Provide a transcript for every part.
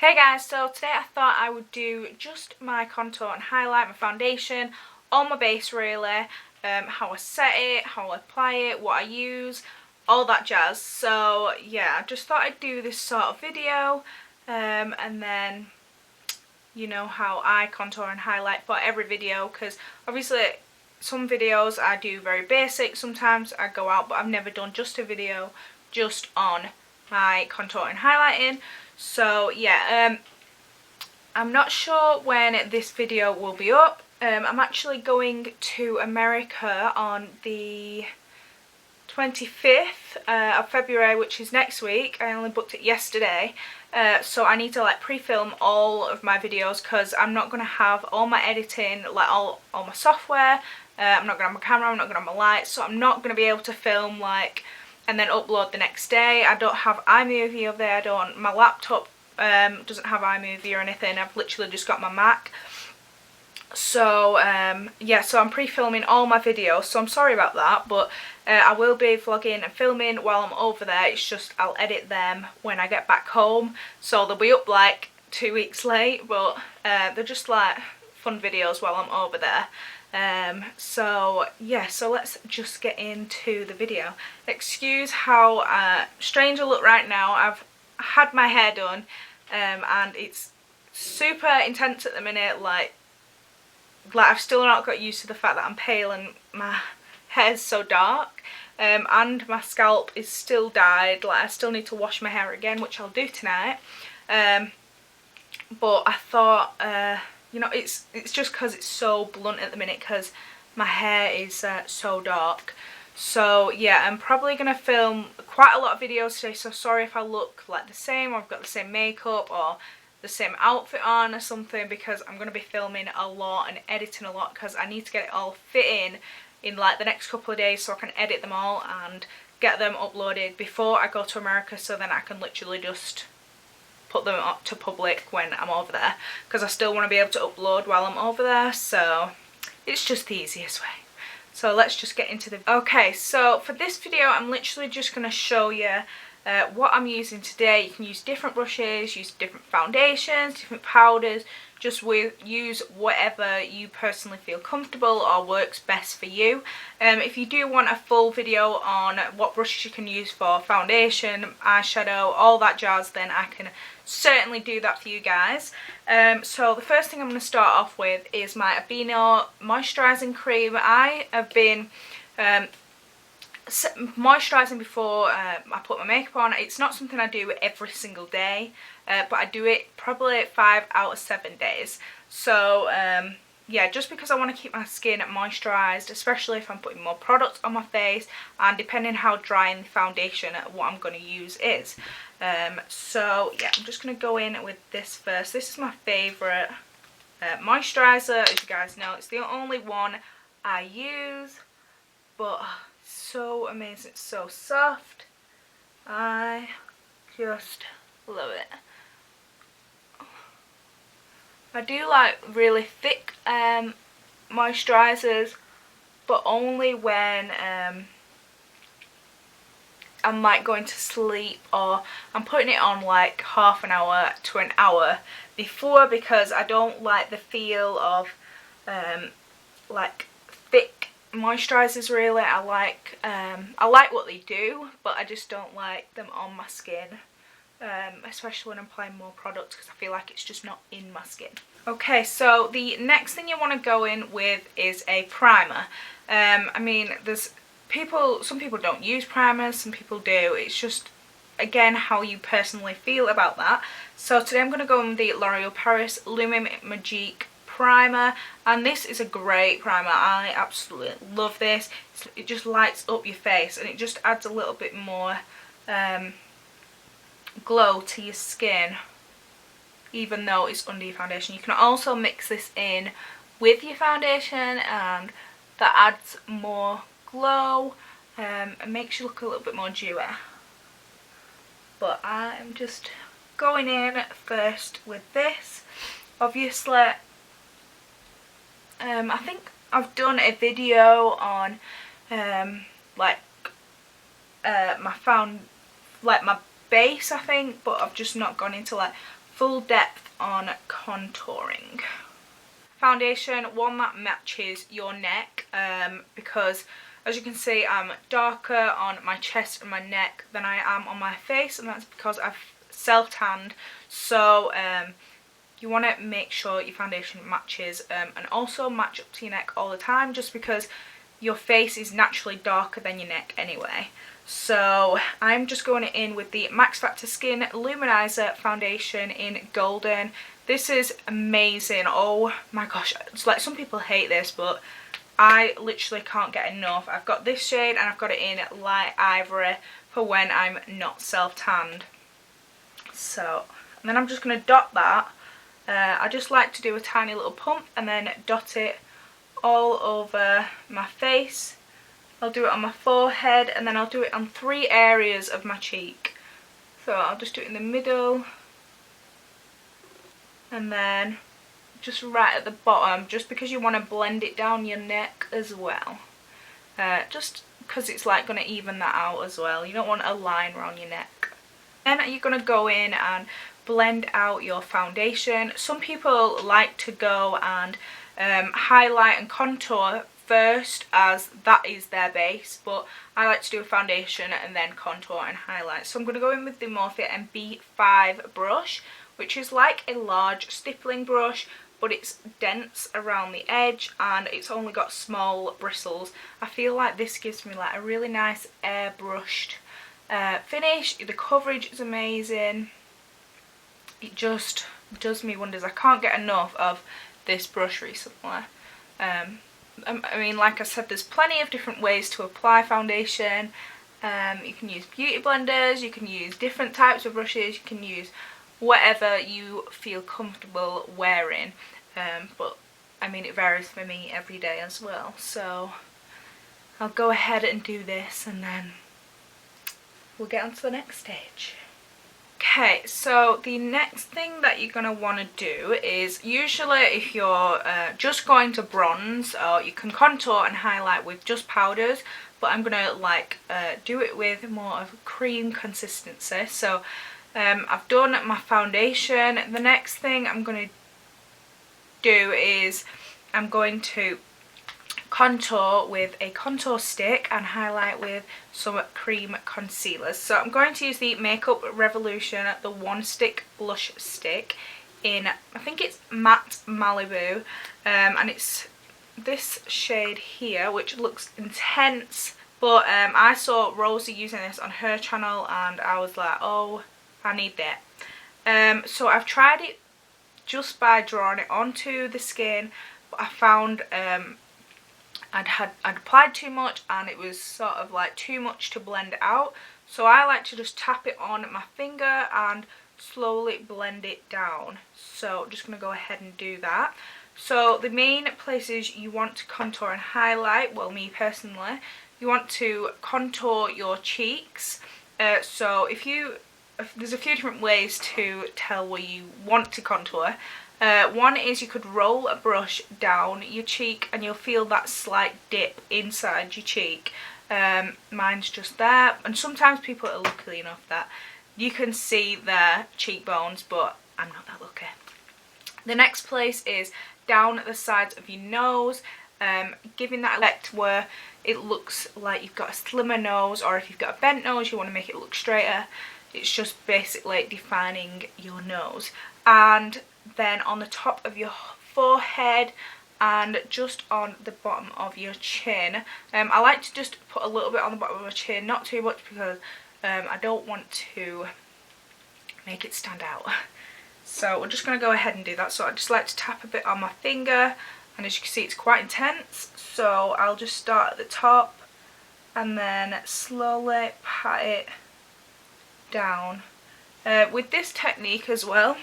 Hey guys, so today I thought I would do just my contour and highlight, my foundation, on my base really, how I set it, how I apply it, what I use, all that jazz. So yeah, I just thought I'd do this sort of video, and then you know how I contour and highlight for every video, because obviously some videos I do very basic, sometimes I go out, but I've never done just a video just on my contour and highlighting. So yeah, I'm not sure when this video will be up. I'm actually going to America on the 25th of February, which is next week. I only booked it yesterday, so I need to like pre-film all of my videos because I'm not going to have all my editing, like all my software. I'm not going to have my camera, I'm not going to have my lights, so I'm not going to be able to film like and then upload the next day. I don't have iMovie over there, my laptop doesn't have iMovie or anything. I've literally just got my Mac. So yeah, so I'm pre-filming all my videos, so I'm sorry about that, but I will be vlogging and filming while I'm over there. It's just I'll edit them when I get back home, so they'll be up like 2 weeks late, but they're just like fun videos while I'm over there. So yeah, so let's just get into the video. Excuse how strange I look right now. I've had my hair done, and it's super intense at the minute. Like I've still not got used to the fact that I'm pale and my hair's so dark, and my scalp is still dyed. Like I still need to wash my hair again, which I'll do tonight. But I thought, you know, it's just because it's so blunt at the minute because my hair is so dark. So yeah, I'm probably going to film quite a lot of videos today, so sorry if I look like the same, or I've got the same makeup or the same outfit on or something, because I'm going to be filming a lot and editing a lot because I need to get it all fit in like the next couple of days so I can edit them all and get them uploaded before I go to America, so then I can literally just put them up to public when I'm over there, because I still want to be able to upload while I'm over there, so it's just the easiest way. So let's just get into the... Okay, so for this video I'm literally just going to show you what I'm using today. You can use different brushes, use different foundations, different powders, just use whatever you personally feel comfortable or works best for you. If you do want a full video on what brushes you can use for foundation, eyeshadow, all that jazz, then I can certainly do that for you guys. So the first thing I'm going to start off with is my Aveeno moisturising cream. I have been moisturising before I put my makeup on. It's not something I do every single day, but I do it probably 5 out of 7 days. So yeah, just because I want to keep my skin moisturised, especially if I'm putting more products on my face, and depending how dry the foundation what I'm going to use is. So yeah, I'm just going to go in with this first. This is my favourite moisturiser, as you guys know. It's the only one I use, but so amazing, it's so soft. I just love it. I do like really thick moisturisers, but only when I'm like going to sleep, or I'm putting it on like half an hour to an hour before, because I don't like the feel of like thick moisturisers really. I like what they do, but I just don't like them on my skin, especially when I'm applying more products, because I feel like it's just not in my skin. Okay, so the next thing you want to go in with is a primer. I mean, some people don't use primers, some people do. It's just, again, how you personally feel about that. So today I'm going to go in with the L'Oreal Paris Lume Magique primer, and this is a great primer. I absolutely love this. It just lights up your face, and it just adds a little bit more glow to your skin, even though it's under your foundation. You can also mix this in with your foundation, and that adds more glow and makes you look a little bit more dewy. But I'm just going in first with this. Obviously, I think I've done a video on my base, I think, but I've just not gone into like full depth on contouring. Foundation, one that matches your neck, because as you can see I'm darker on my chest and my neck than I am on my face, and that's because I've self-tanned. So you want to make sure your foundation matches, and also match up to your neck all the time, just because your face is naturally darker than your neck anyway. So I'm just going in with the Max Factor Skin Luminizer foundation in Golden. This is amazing. Oh my gosh, it's like some people hate this, but I literally can't get enough. I've got this shade and I've got it in light ivory for when I'm not self-tanned. So, and then I'm just going to dot that. I just like to do a tiny little pump and then dot it all over my face. I'll do it on my forehead, and then I'll do it on 3 areas of my cheek. So I'll just do it in the middle, and then just right at the bottom, just because you want to blend it down your neck as well. Just because it's like going to even that out as well. You don't want a line around your neck. Then you're going to go in and blend out your foundation. Some people like to go and highlight and contour first, as that is their base, but I like to do a foundation and then contour and highlight. So I'm going to go in with the Morphe MB5 brush, which is like a large stippling brush, but it's dense around the edge and it's only got small bristles. I feel like this gives me like a really nice airbrushed finish. The coverage is amazing. It just does me wonders. I can't get enough of this brush recently. I mean, like I said, there's plenty of different ways to apply foundation. You can use beauty blenders, you can use different types of brushes, you can use whatever you feel comfortable wearing. But I mean, it varies for me every day as well. So I'll go ahead and do this and then we'll get on to the next stage. Okay, so the next thing that you're going to want to do is, usually if you're just going to bronze, or you can contour and highlight with just powders, but I'm going to like do it with more of a cream consistency. So I've done my foundation. The next thing I'm going to do is I'm going to contour with a contour stick and highlight with some cream concealers. So I'm going to use the Makeup Revolution, the One Stick Blush Stick in, I think it's Matte Malibu, and it's this shade here, which looks intense, but I saw Rosie using this on her channel and I was like, oh, I need that. So I've tried it just by drawing it onto the skin, but I found I'd applied too much and it was sort of like too much to blend out. So I like to just tap it on my finger and slowly blend it down. So I'm just going to go ahead and do that. So the main places you want to contour and highlight, well, me personally, you want to contour your cheeks. So there's a few different ways to tell where you want to contour. One is you could roll a brush down your cheek and you'll feel that slight dip inside your cheek. Mine's just there, and sometimes people are lucky enough that you can see their cheekbones, but I'm not that lucky. The next place is down the sides of your nose, giving that effect where it looks like you've got a slimmer nose, or if you've got a bent nose you want to make it look straighter. It's just basically defining your nose. And then on the top of your forehead and just on the bottom of your chin, I like to just put a little bit on the bottom of my chin, not too much, because I don't want to make it stand out. So we're just going to go ahead and do that. So I just like to tap a bit on my finger, and as you can see it's quite intense, so I'll just start at the top and then slowly pat it down. With this technique as well,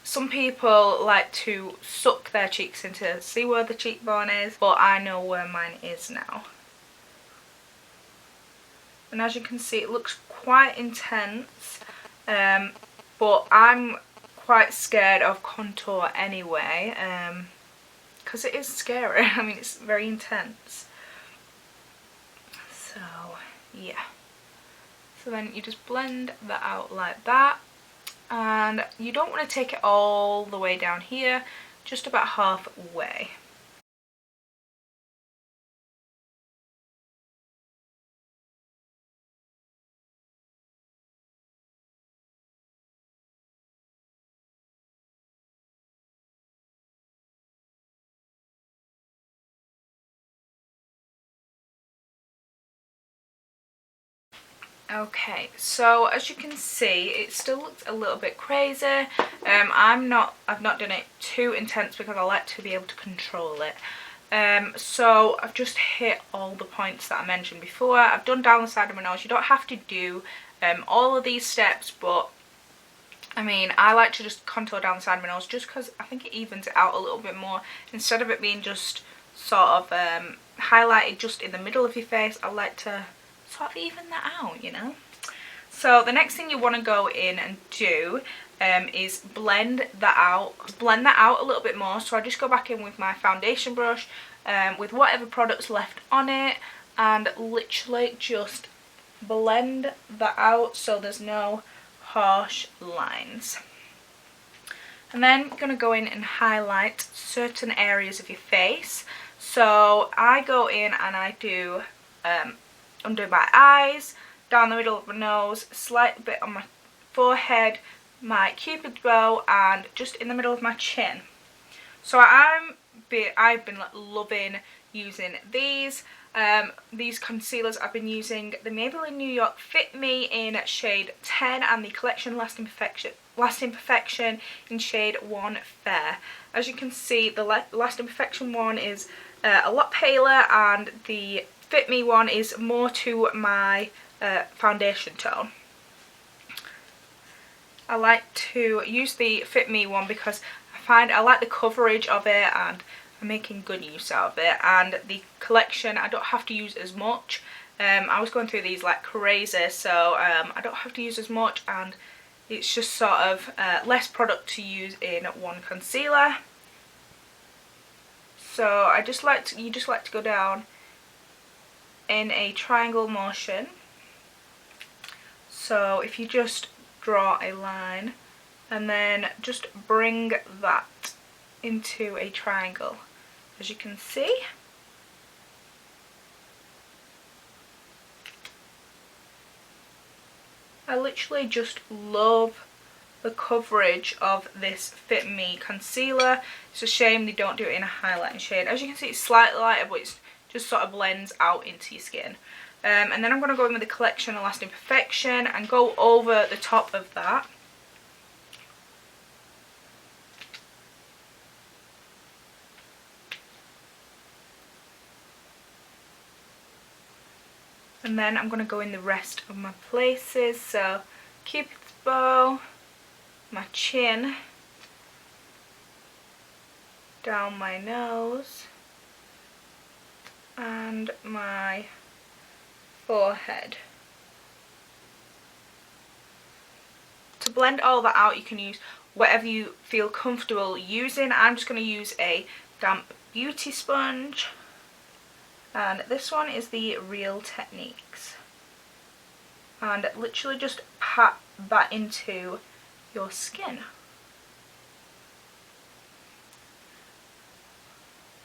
some people like to suck their cheeks in to see where the cheekbone is, but I know where mine is now. And as you can see, it looks quite intense, but I'm quite scared of contour anyway, because it is scary. I mean, it's very intense. So yeah. So then you just blend that out like that. And you don't want to take it all the way down here, just about halfway. Okay, so as you can see, it still looks a little bit crazy. I've not done it too intense because I like to be able to control it. So I've just hit all the points that I mentioned before. I've done down the side of my nose. You don't have to do all of these steps, but I mean, I like to just contour down the side of my nose just because I think it evens it out a little bit more. Instead of it being just sort of highlighted just in the middle of your face, I like to sort of even that out, you know. So the next thing you want to go in and do is blend that out a little bit more. So I just go back in with my foundation brush with whatever products left on it, and literally just blend that out so there's no harsh lines. And then I'm going to go in and highlight certain areas of your face. So I go in and I do under my eyes, down the middle of my nose, slight bit on my forehead, my cupid's bow, and just in the middle of my chin. So I've been loving using these concealers. I've been using the Maybelline New York Fit Me in shade 10 and the Collection Lasting Perfection in shade 1 Fair. As you can see, the Lasting Perfection one is a lot paler, and the Fit Me one is more to my foundation tone. I like to use the Fit Me one because I like the coverage of it and I'm making good use out of it. And the Collection, I don't have to use as much. I was going through these like crazy, so I don't have to use as much, and it's just sort of less product to use in one concealer. So you just like to go down in a triangle motion. So if you just draw a line and then just bring that into a triangle, as you can see. I literally just love the coverage of this Fit Me concealer. It's a shame they don't do it in a highlighting shade. As you can see, it's slightly lighter, but it just sort of blends out into your skin. And then I'm going to go in with the Collection Lasting Perfection and go over the top of that. And then I'm going to go in the rest of my places. So Cupid's bow, my chin, down my nose, and my forehead. To blend all that out, you can use whatever you feel comfortable using. I'm just going to use a damp beauty sponge, and this one is the Real Techniques, and literally just pat that into your skin.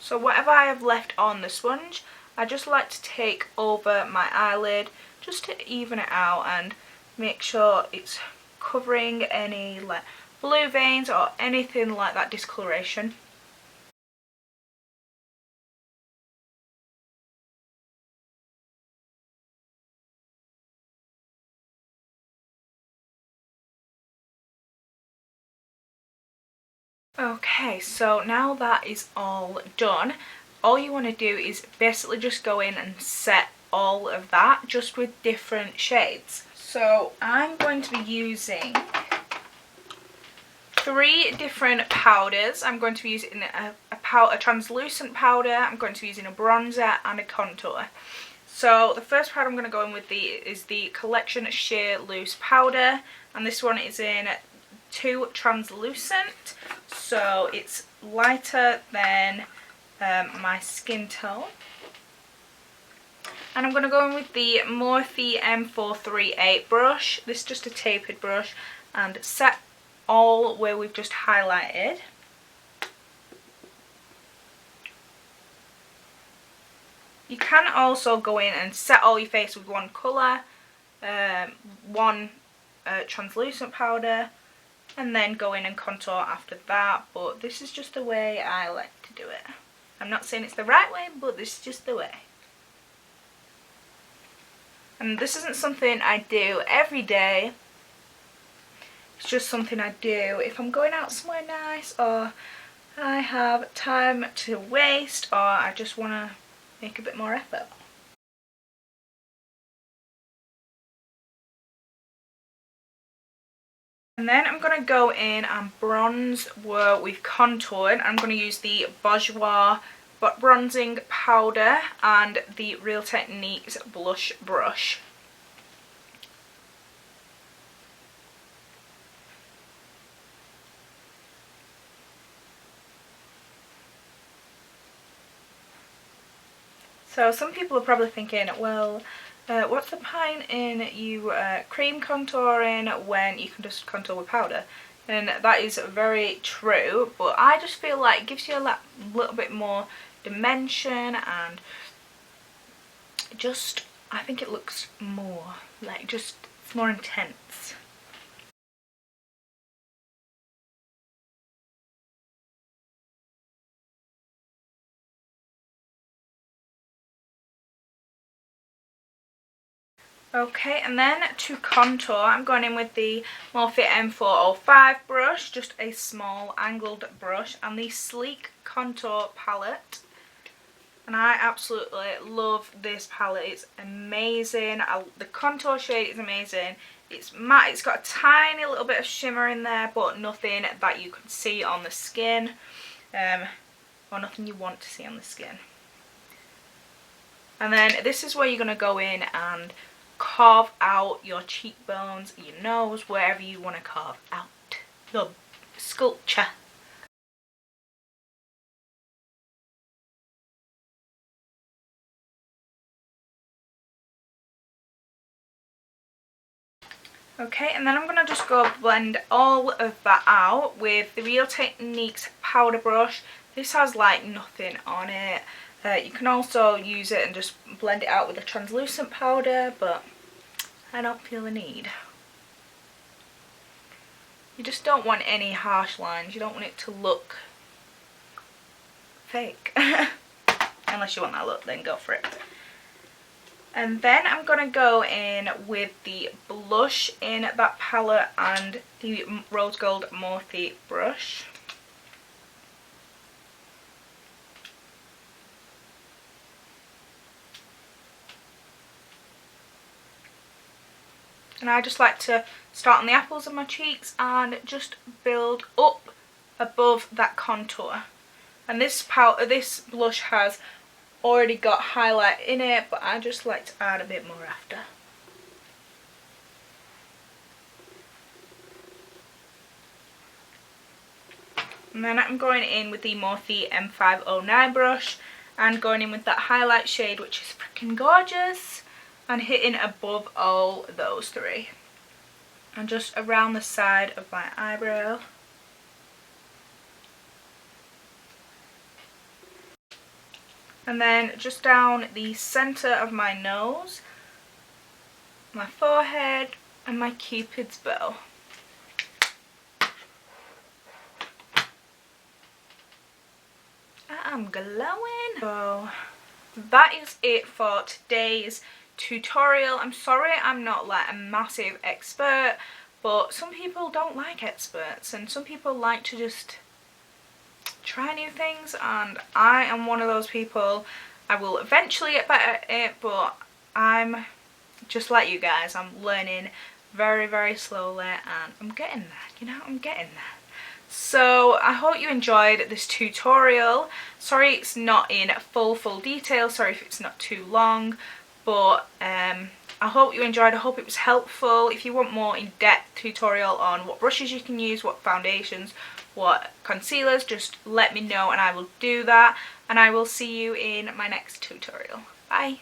So whatever I have left on the sponge, I just like to take over my eyelid just to even it out and make sure it's covering any like blue veins or anything like that discoloration. Okay, so now that is all done, all you want to do is basically just go in and set all of that just with different shades. So I'm going to be using 3 different powders. I'm going to be using a translucent powder, I'm going to be using a bronzer and a contour. So the first powder I'm going to go in with is the Collection Sheer Loose Powder, and this one is in 2 translucent, so it's lighter than my skin tone. And I'm going to go in with the Morphe M438 brush. This is just a tapered brush, and set all where we've just highlighted. You can also go in and set all your face with one colour, one translucent powder, and then go in and contour after that, but this is just the way I like to do it. I'm not saying it's the right way, but this is just the way. And this isn't something I do every day. It's just something I do if I'm going out somewhere nice, or I have time to waste, or I just want to make a bit more effort. And then I'm going to go in and bronze where we've contoured. I'm going to use the Bourjois bronzing powder and the Real Techniques blush brush. So some people are probably thinking, well, what's the point in you cream contouring when you can just contour with powder? And that is very true, but I just feel like it gives you a little bit more dimension, and just, I think it looks more, like, just, it's more intense. Okay, and then to contour, I'm going in with the Morphe M405 brush, just a small angled brush, and the Sleek Contour palette. And I absolutely love this palette. It's amazing. The contour shade is amazing. It's matte. It's got a tiny little bit of shimmer in there, but nothing that you can see on the skin, or nothing you want to see on the skin. And then this is where you're going to go in and carve out your cheekbones, your nose, wherever you want to carve out your sculpture. Okay, and then I'm going to just go blend all of that out with the Real Techniques powder brush. This has like nothing on it. You can also use it and just blend it out with a translucent powder, but I don't feel the need. You just don't want any harsh lines. You don't want it to look fake. Unless you want that look, then go for it. And then I'm going to go in with the blush in that palette and the Rose Gold Morphe brush. And I just like to start on the apples of my cheeks and just build up above that contour. And this blush has already got highlight in it, but I just like to add a bit more after. And then I'm going in with the Morphe M509 brush and going in with that highlight shade, which is freaking gorgeous, and hitting above all those three. And just around the side of my eyebrow. And then just down the centre of my nose, my forehead, and my Cupid's bow. I'm glowing. So that is it for today's tutorial. I'm sorry I'm not like a massive expert, but some people don't like experts and some people like to just try new things, and I am one of those people. I will eventually get better at it, but I'm just like you guys. I'm learning very, very slowly, and I'm getting there, you know, I'm getting there. So I hope you enjoyed this tutorial. Sorry it's not in full detail, sorry if it's not too long, but I hope you enjoyed. I hope it was helpful. If you want more in-depth tutorial on what brushes you can use, what foundations, what concealers, just let me know and I will do that, and I will see you in my next tutorial. Bye.